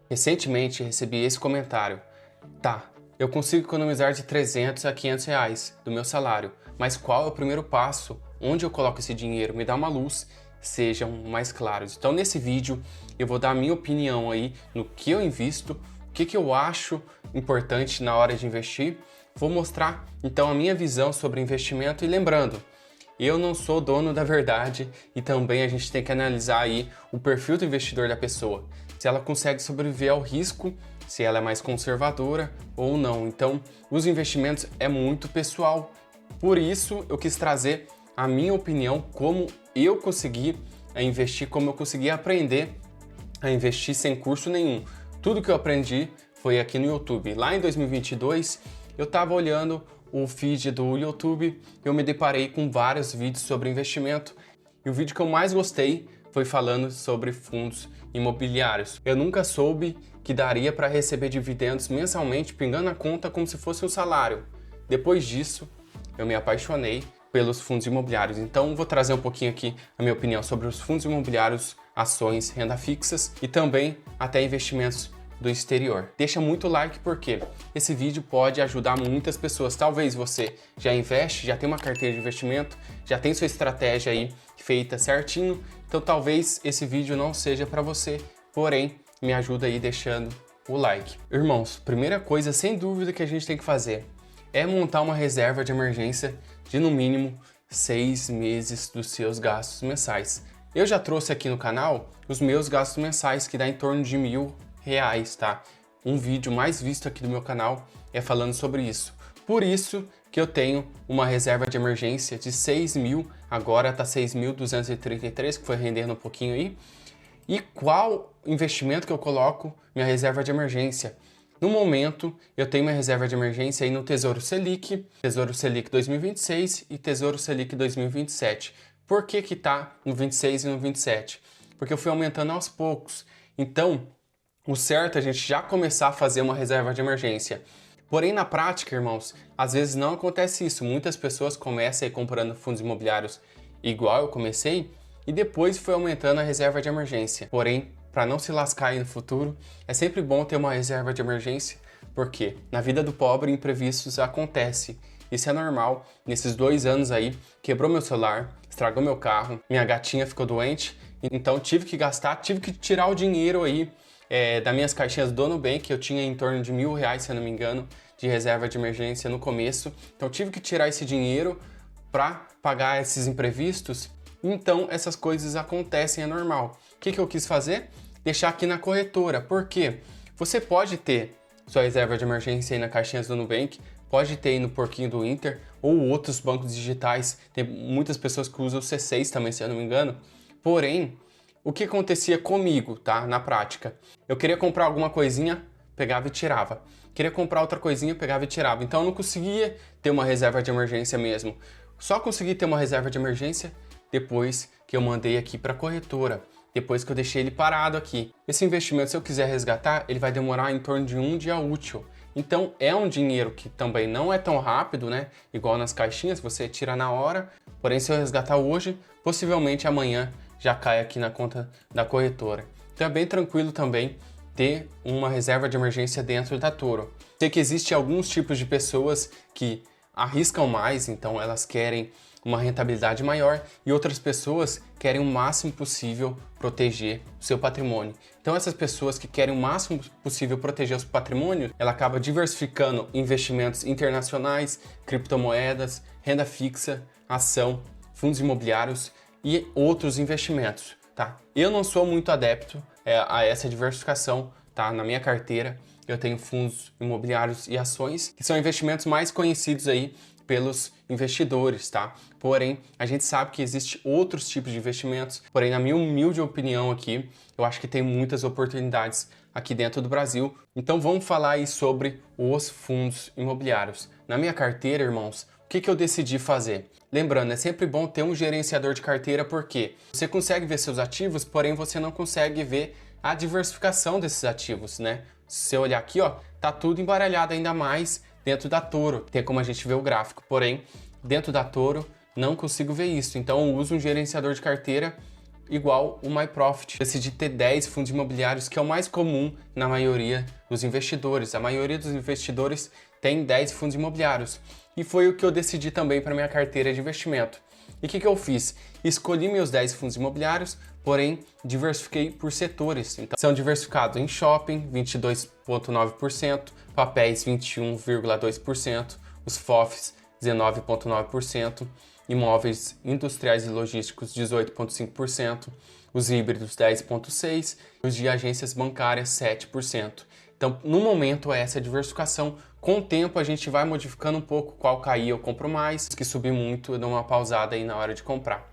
Recentemente recebi esse comentário. Tá, eu consigo economizar de 300 a 500 reais do meu salário, mas qual é o primeiro passo? Onde eu coloco esse dinheiro? Me dá uma luz, sejam mais claros. Então nesse vídeo eu vou dar a minha opinião aí no que eu invisto, o que eu acho importante na hora de investir. Vou mostrar então a minha visão sobre investimento e lembrando, eu não sou dono da verdade e também a gente tem que analisar aí o perfil do investidor da pessoa. Se ela consegue sobreviver ao risco, se ela é mais conservadora ou não. Então, os investimentos é muito pessoal. Por isso, eu quis trazer a minha opinião, como eu consegui investir, como eu consegui aprender a investir sem curso nenhum. Tudo que eu aprendi foi aqui no YouTube. Lá em 2022, eu estava olhando o feed do YouTube, eu me deparei com vários vídeos sobre investimento e o vídeo que eu mais gostei foi falando sobre fundos imobiliários. Eu nunca soube que daria para receber dividendos mensalmente pingando na conta como se fosse um salário. Depois disso, eu me apaixonei pelos fundos imobiliários. Então, vou trazer um pouquinho aqui a minha opinião sobre os fundos imobiliários, ações, renda fixas e também até investimentos do exterior. Deixa muito like porque esse vídeo pode ajudar muitas pessoas. Talvez você já investe, já tem uma carteira de investimento, já tem sua estratégia aí feita certinho, então talvez esse vídeo não seja para você, porém me ajuda aí deixando o like. Irmãos, primeira coisa sem dúvida que a gente tem que fazer é montar uma reserva de emergência de no mínimo 6 meses dos seus gastos mensais. Eu já trouxe aqui no canal os meus gastos mensais que dá em torno de R$ 1.000, tá? Um vídeo mais visto aqui do meu canal é falando sobre isso. Por isso que eu tenho uma reserva de emergência de 6.000, agora tá 6.233, que foi rendendo um pouquinho aí. E qual investimento que eu coloco minha reserva de emergência? No momento, eu tenho minha reserva de emergência aí no Tesouro Selic 2026 e Tesouro Selic 2027. Por que que tá no 26 e no 27? Porque eu fui aumentando aos poucos. Então, o certo é a gente já começar a fazer uma reserva de emergência. Porém, na prática, irmãos, às vezes não acontece isso. Muitas pessoas começam aí comprando fundos imobiliários igual eu comecei e depois foi aumentando a reserva de emergência. Porém, para não se lascar aí no futuro, é sempre bom ter uma reserva de emergência, porque na vida do pobre imprevistos acontecem. Isso é normal. Nesses 2 anos aí, quebrou meu celular, estragou meu carro, minha gatinha ficou doente, então tive que gastar, tive que tirar o dinheiro aí das minhas caixinhas do Nubank, eu tinha em torno de R$ 1.000, se eu não me engano, de reserva de emergência no começo. Então tive que tirar esse dinheiro para pagar esses imprevistos. Então essas coisas acontecem, é normal. O que eu quis fazer? Deixar aqui na corretora. Por quê? Você pode ter sua reserva de emergência aí na caixinha do Nubank, pode ter aí no Porquinho do Inter ou outros bancos digitais. Tem muitas pessoas que usam o C6 também, se eu não me engano. Porém, o que acontecia comigo, tá? Na prática. Eu queria comprar alguma coisinha, pegava e tirava. Queria comprar outra coisinha, pegava e tirava. Então eu não conseguia ter uma reserva de emergência mesmo. Só consegui ter uma reserva de emergência depois que eu mandei aqui para a corretora. Depois que eu deixei ele parado aqui. Esse investimento, se eu quiser resgatar, ele vai demorar em torno de 1 dia útil. Então é um dinheiro que também não é tão rápido, né? Igual nas caixinhas, você tira na hora. Porém, se eu resgatar hoje, possivelmente amanhã já cai aqui na conta da corretora. Então é bem tranquilo também ter uma reserva de emergência dentro da Toro. Sei que existem alguns tipos de pessoas que arriscam mais, então elas querem uma rentabilidade maior e outras pessoas querem o máximo possível proteger o seu patrimônio. Então essas pessoas que querem o máximo possível proteger o seu patrimônio, ela acaba diversificando investimentos internacionais, criptomoedas, renda fixa, ação, fundos imobiliários e outros investimentos, tá? Eu não sou muito adepto a essa diversificação, tá? Na minha carteira eu tenho fundos imobiliários e ações, que são investimentos mais conhecidos aí pelos investidores, tá? Porém, a gente sabe que existem outros tipos de investimentos, porém, na minha humilde opinião aqui, eu acho que tem muitas oportunidades aqui dentro do Brasil. Então vamos falar aí sobre os fundos imobiliários. Na minha carteira, irmãos, o que eu decidi fazer? Lembrando, é sempre bom ter um gerenciador de carteira porque você consegue ver seus ativos, porém você não consegue ver a diversificação desses ativos, né? Se você olhar aqui, ó, tá tudo embaralhado ainda mais dentro da Toro. Tem como a gente ver o gráfico, porém, dentro da Toro não consigo ver isso. Então eu uso um gerenciador de carteira igual o MyProfit. Decidi ter 10 fundos imobiliários, que é o mais comum na maioria dos investidores. A maioria dos investidores tem 10 fundos imobiliários. E foi o que eu decidi também para minha carteira de investimento. E o que eu fiz? Escolhi meus 10 fundos imobiliários, porém diversifiquei por setores. Então, são diversificados em shopping, 22,9%, papéis, 21,2%, os FOFs, 19,9%, imóveis industriais e logísticos, 18,5%, os híbridos, 10,6%, os de agências bancárias, 7%. Então, no momento, é essa diversificação. Com o tempo, a gente vai modificando um pouco, qual cair eu compro mais, que subir muito eu dou uma pausada aí na hora de comprar.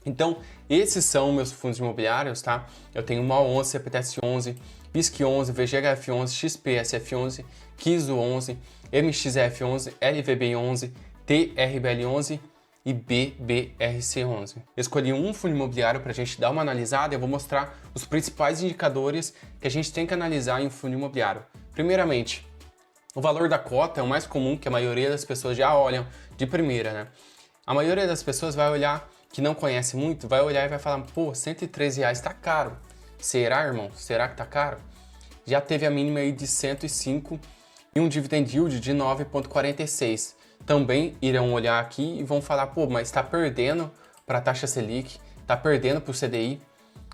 Então, esses são meus fundos imobiliários, tá? Eu tenho MOL 11, CPTS 11, BISC 11, VGHF 11, XPSF 11, KISO 11, MXF 11, LVB 11, TRBL 11 e BBRC 11. Eu escolhi um fundo imobiliário para a gente dar uma analisada e eu vou mostrar os principais indicadores que a gente tem que analisar em um fundo imobiliário. Primeiramente, o valor da cota é o mais comum, que a maioria das pessoas já olham de primeira, né? A maioria das pessoas vai olhar, que não conhece muito, vai olhar e vai falar, pô, R$113 tá caro. Será, irmão? Será que tá caro? Já teve a mínima aí de 105 e um dividend yield de 9,46. Também irão olhar aqui e vão falar, pô, mas tá perdendo para a taxa Selic, tá perdendo para o CDI.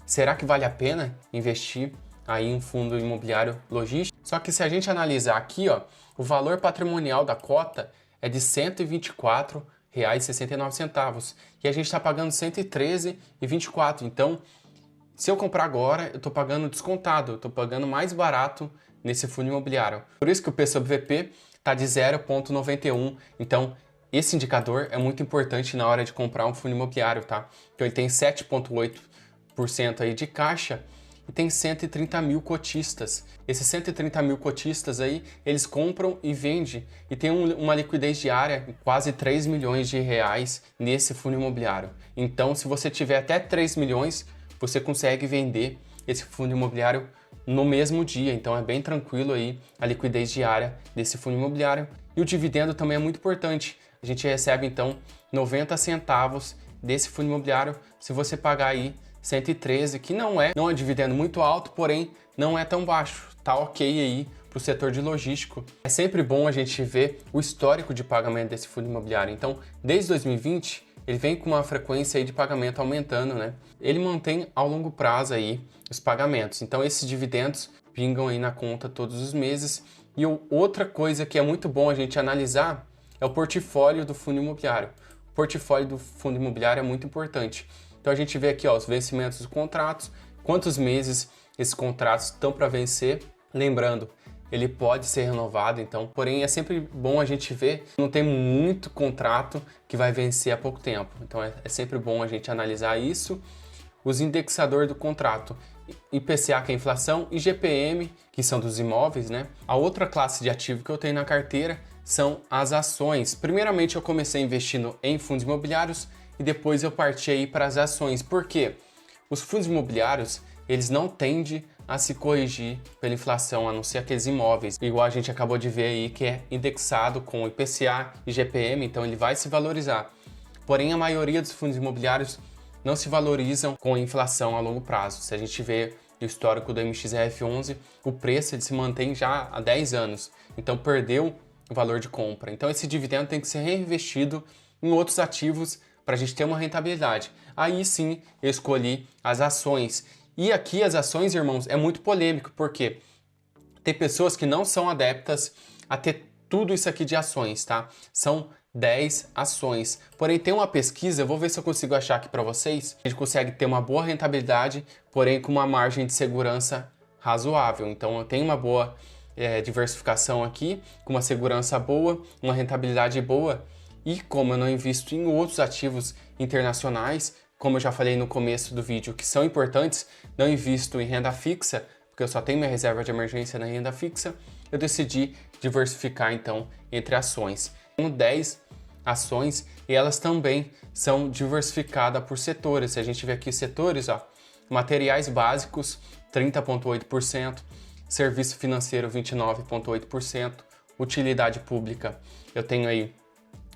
Será que vale a pena investir aí em um fundo imobiliário logístico? Só que se a gente analisar aqui, ó, o valor patrimonial da cota é de R$ 124,69 e a gente está pagando R$ 113,24. Então, se eu comprar agora, eu estou pagando descontado, eu estou pagando mais barato nesse fundo imobiliário. Por isso que o P sobre VP está de 0,91. Então, esse indicador é muito importante na hora de comprar um fundo imobiliário, tá? Então, ele tem 7,8% aí de caixa e tem 130 mil cotistas. Esses 130 mil cotistas aí, eles compram e vendem e tem uma liquidez diária de quase 3 milhões de reais nesse fundo imobiliário. Então, se você tiver até 3 milhões, você consegue vender esse fundo imobiliário no mesmo dia. Então, é bem tranquilo aí a liquidez diária desse fundo imobiliário. E o dividendo também é muito importante. A gente recebe, então, 90 centavos desse fundo imobiliário se você pagar aí 113, que não é dividendo muito alto, porém não é tão baixo, tá ok aí para o setor de logístico. É sempre bom a gente ver o histórico de pagamento desse fundo imobiliário. Então, desde 2020, ele vem com uma frequência aí de pagamento aumentando, né? Ele mantém ao longo prazo aí os pagamentos. Então, esses dividendos pingam aí na conta todos os meses. E outra coisa que é muito bom a gente analisar é o portfólio do fundo imobiliário. O portfólio do fundo imobiliário é muito importante. Então a gente vê aqui, ó, os vencimentos dos contratos, quantos meses esses contratos estão para vencer. Lembrando, ele pode ser renovado, então, porém é sempre bom a gente ver, não tem muito contrato que vai vencer há pouco tempo. Então é sempre bom a gente analisar isso. Os indexadores do contrato, IPCA, que é a inflação, e IGPM, que são dos imóveis, né? A outra classe de ativo que eu tenho na carteira são as ações. Primeiramente eu comecei investindo em fundos imobiliários e depois eu parti aí para as ações. Por quê? Os fundos imobiliários, eles não tendem a se corrigir pela inflação, a não ser aqueles imóveis, igual a gente acabou de ver aí, que é indexado com IPCA e IGPM, então ele vai se valorizar. Porém, a maioria dos fundos imobiliários não se valorizam com a inflação a longo prazo. Se a gente vê o histórico do MXRF11, o preço ele se mantém já há 10 anos, então perdeu o valor de compra. Então esse dividendo tem que ser reinvestido em outros ativos para a gente ter uma rentabilidade. Aí sim eu escolhi as ações. E aqui as ações, irmãos, é muito polêmico, porque tem pessoas que não são adeptas a ter tudo isso aqui de ações, tá? São 10 ações. Porém, tem uma pesquisa, eu vou ver se eu consigo achar aqui para vocês. A gente consegue ter uma boa rentabilidade, porém com uma margem de segurança razoável. Então, eu tenho uma boa diversificação aqui, com uma segurança boa, uma rentabilidade boa. E como eu não invisto em outros ativos internacionais, como eu já falei no começo do vídeo, que são importantes, não invisto em renda fixa, porque eu só tenho minha reserva de emergência na renda fixa, eu decidi diversificar então entre ações. Tenho 10 ações e elas também são diversificadas por setores. Se a gente vê aqui os setores, ó, materiais básicos 30,8%, serviço financeiro 29,8%, utilidade pública eu tenho aí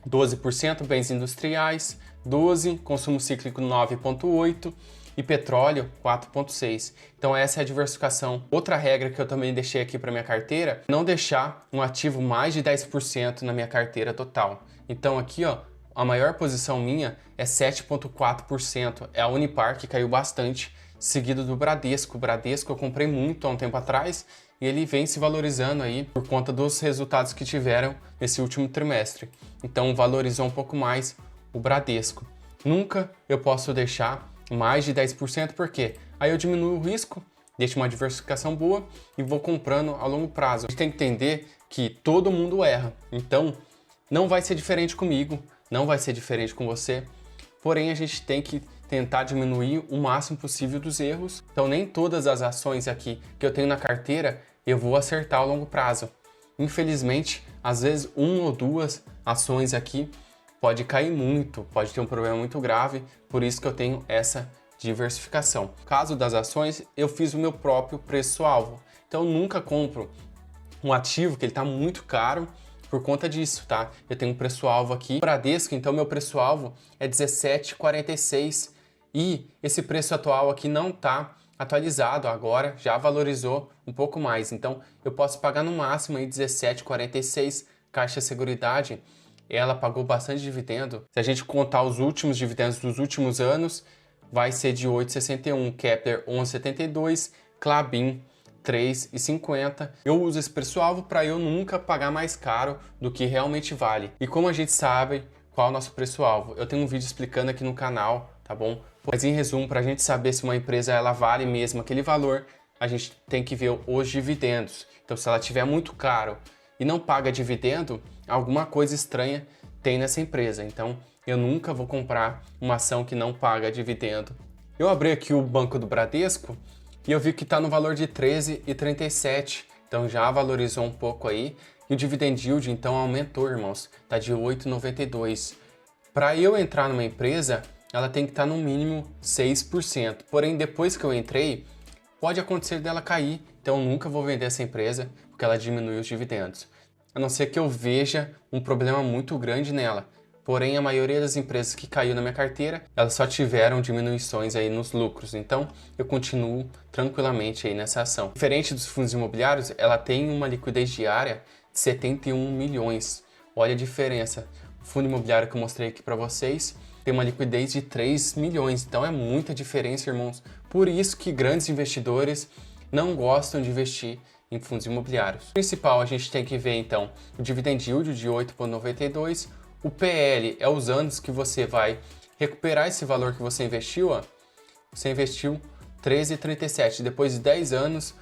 12%, bens industriais 12%, consumo cíclico 9,8%, e petróleo 4,6. Então essa é a diversificação. Outra regra que eu também deixei aqui para minha carteira, não deixar um ativo mais de 10% na minha carteira total. Então aqui, ó, a maior posição minha é 7,4%, é a Unipar, que caiu bastante, seguido do Bradesco. O Bradesco eu comprei muito há um tempo atrás e ele vem se valorizando aí por conta dos resultados que tiveram nesse último trimestre. Então valorizou um pouco mais o Bradesco. Nunca eu posso deixar mais de 10%, porque aí eu diminuo o risco, deixo uma diversificação boa e vou comprando a longo prazo. A gente tem que entender que todo mundo erra, então não vai ser diferente comigo, não vai ser diferente com você, porém a gente tem que tentar diminuir o máximo possível dos erros. Então nem todas as ações aqui que eu tenho na carteira eu vou acertar a longo prazo. Infelizmente, às vezes uma ou duas ações aqui pode cair muito, pode ter um problema muito grave, por isso que eu tenho essa diversificação. No caso das ações, eu fiz o meu próprio preço-alvo. Então eu nunca compro um ativo que ele está muito caro por conta disso, tá? Eu tenho um preço-alvo aqui, Bradesco, então meu preço-alvo é 17,46 e esse preço atual aqui não está atualizado agora, já valorizou um pouco mais. Então eu posso pagar no máximo aí 17,46. Caixa Seguridade, ela pagou bastante dividendo. Se a gente contar os últimos dividendos dos últimos anos, vai ser de 8,61, Kepler 11,72, Klabin 3,50. Eu uso esse preço-alvo para eu nunca pagar mais caro do que realmente vale. E como a gente sabe qual é o nosso preço-alvo? Eu tenho um vídeo explicando aqui no canal, tá bom? Mas em resumo, para a gente saber se uma empresa ela vale mesmo aquele valor, a gente tem que ver os dividendos. Então se ela tiver muito caro e não paga dividendo, alguma coisa estranha tem nessa empresa. Então eu nunca vou comprar uma ação que não paga dividendo. Eu abri aqui o Banco do Bradesco e eu vi que está no valor de 13,37, então já valorizou um pouco aí. E o dividend yield então aumentou, irmãos, está de 8,92. Para eu entrar numa empresa, ela tem que estar no mínimo 6%. Porém, depois que eu entrei, pode acontecer dela cair, então eu nunca vou vender essa empresa porque ela diminui os dividendos. A não ser que eu veja um problema muito grande nela. Porém, a maioria das empresas que caiu na minha carteira, elas só tiveram diminuições aí nos lucros. Então, eu continuo tranquilamente aí nessa ação. Diferente dos fundos imobiliários, ela tem uma liquidez diária de 71 milhões. Olha a diferença. O fundo imobiliário que eu mostrei aqui para vocês tem uma liquidez de 3 milhões. Então, é muita diferença, irmãos. Por isso que grandes investidores não gostam de investir em fundos imobiliários. O principal, a gente tem que ver, então, o dividend yield de 8,92. O PL é os anos que você vai recuperar esse valor que você investiu. Ó. Você investiu 13,37. Depois de 10 anos,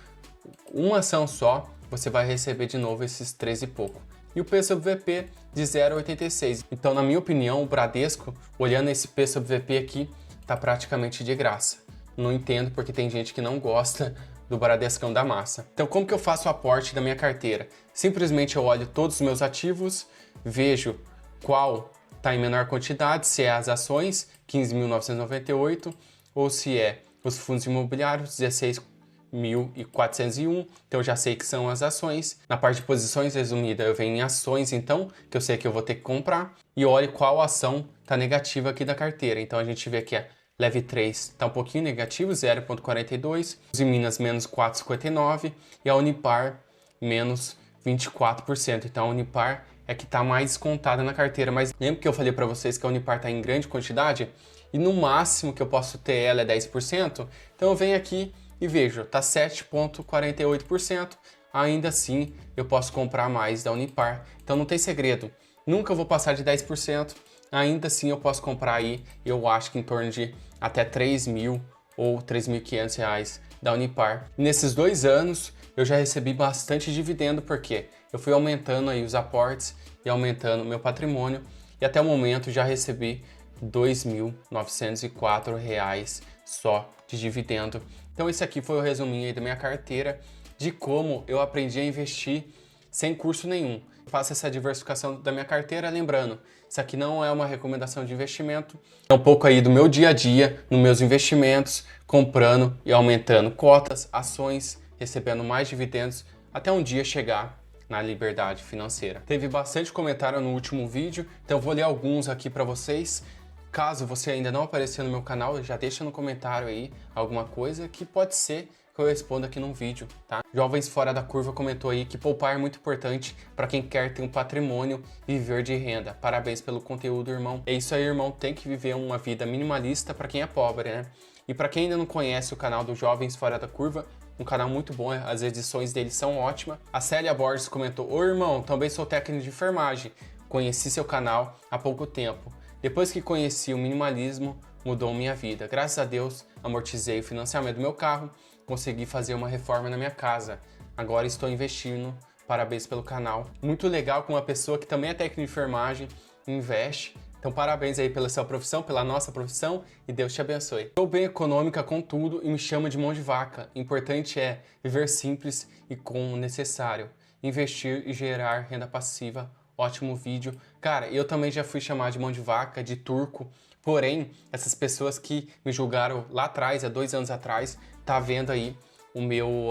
uma ação só, você vai receber de novo esses 13 e pouco. E o P sobre VP de 0,86. Então, na minha opinião, o Bradesco, olhando esse P sobre VP aqui, está praticamente de graça. Não entendo porque tem gente que não gosta do Bradescão da massa. Então, como que eu faço o aporte da minha carteira? Simplesmente eu olho todos os meus ativos, vejo qual está em menor quantidade, se é as ações, 15.998, ou se é os fundos imobiliários, 16.401, então eu já sei que são as ações. Na parte de posições resumida, eu venho em ações, então, que eu sei que eu vou ter que comprar, e olho qual ação está negativa aqui da carteira. Então a gente vê que a Leve 3 está um pouquinho negativo, 0,42, os Minas menos 4,59 e a Unipar menos 24%. Então a Unipar é que está mais descontada na carteira, mas lembra que eu falei para vocês que a Unipar está em grande quantidade e no máximo que eu posso ter ela é 10%? Então eu venho aqui e vejo, está 7,48%, ainda assim eu posso comprar mais da Unipar. Então não tem segredo, nunca vou passar de 10%, ainda assim eu posso comprar aí, eu acho que em torno de até 3.000 ou 3.500 reais da Unipar. Nesses 2 anos eu já recebi bastante dividendo, porque eu fui aumentando aí os aportes e aumentando o meu patrimônio, e até o momento já recebi R$ 2.904 só de dividendo. Então esse aqui foi o resuminho aí da minha carteira, de como eu aprendi a investir sem curso nenhum. Faço essa diversificação da minha carteira, lembrando, isso aqui não é uma recomendação de investimento, é um pouco aí do meu dia a dia, nos meus investimentos, comprando e aumentando cotas, ações, recebendo mais dividendos, até um dia chegar na liberdade financeira. Teve bastante comentário no último vídeo, então eu vou ler alguns aqui para vocês. Caso você ainda não apareceu no meu canal, já deixa no comentário aí alguma coisa que pode ser que eu responda aqui num vídeo, tá? Jovens Fora da Curva comentou aí que poupar é muito importante para quem quer ter um patrimônio e viver de renda. Parabéns pelo conteúdo, irmão. É isso aí, irmão. Tem que viver uma vida minimalista para quem é pobre, né? E para quem ainda não conhece o canal dos Jovens Fora da Curva, um canal muito bom, as edições deles são ótimas. A Célia Borges comentou: ô irmão, também sou técnico de enfermagem. Conheci seu canal há pouco tempo. Depois que conheci o minimalismo, mudou minha vida. Graças a Deus, amortizei o financiamento do meu carro, consegui fazer uma reforma na minha casa. Agora estou investindo. Parabéns pelo canal. Muito legal com uma pessoa que também é técnico de enfermagem, investe. Então parabéns aí pela sua profissão, pela nossa profissão e Deus te abençoe. Sou bem econômica com tudo e me chama de mão de vaca. Importante é viver simples e com o necessário. Investir e gerar renda passiva. Ótimo vídeo. Cara, eu também já fui chamado de mão de vaca, de turco. Porém, essas pessoas que me julgaram lá atrás, há 2 anos atrás, tá vendo aí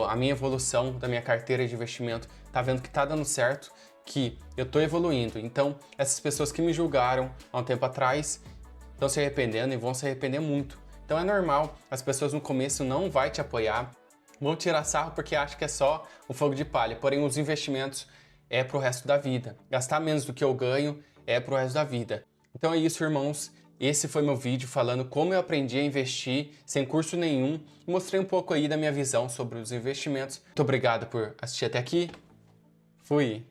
a minha evolução da minha carteira de investimento, tá vendo que tá dando certo, que eu tô evoluindo. Então, essas pessoas que me julgaram há um tempo atrás estão se arrependendo e vão se arrepender muito. Então é normal, as pessoas no começo não vai te apoiar, vão tirar sarro porque acham que é só um fogo de palha. Porém, os investimentos é pro resto da vida. Gastar menos do que eu ganho é pro resto da vida. Então é isso, irmãos. Esse foi meu vídeo falando como eu aprendi a investir sem curso nenhum. Mostrei um pouco aí da minha visão sobre os investimentos. Muito obrigado por assistir até aqui. Fui!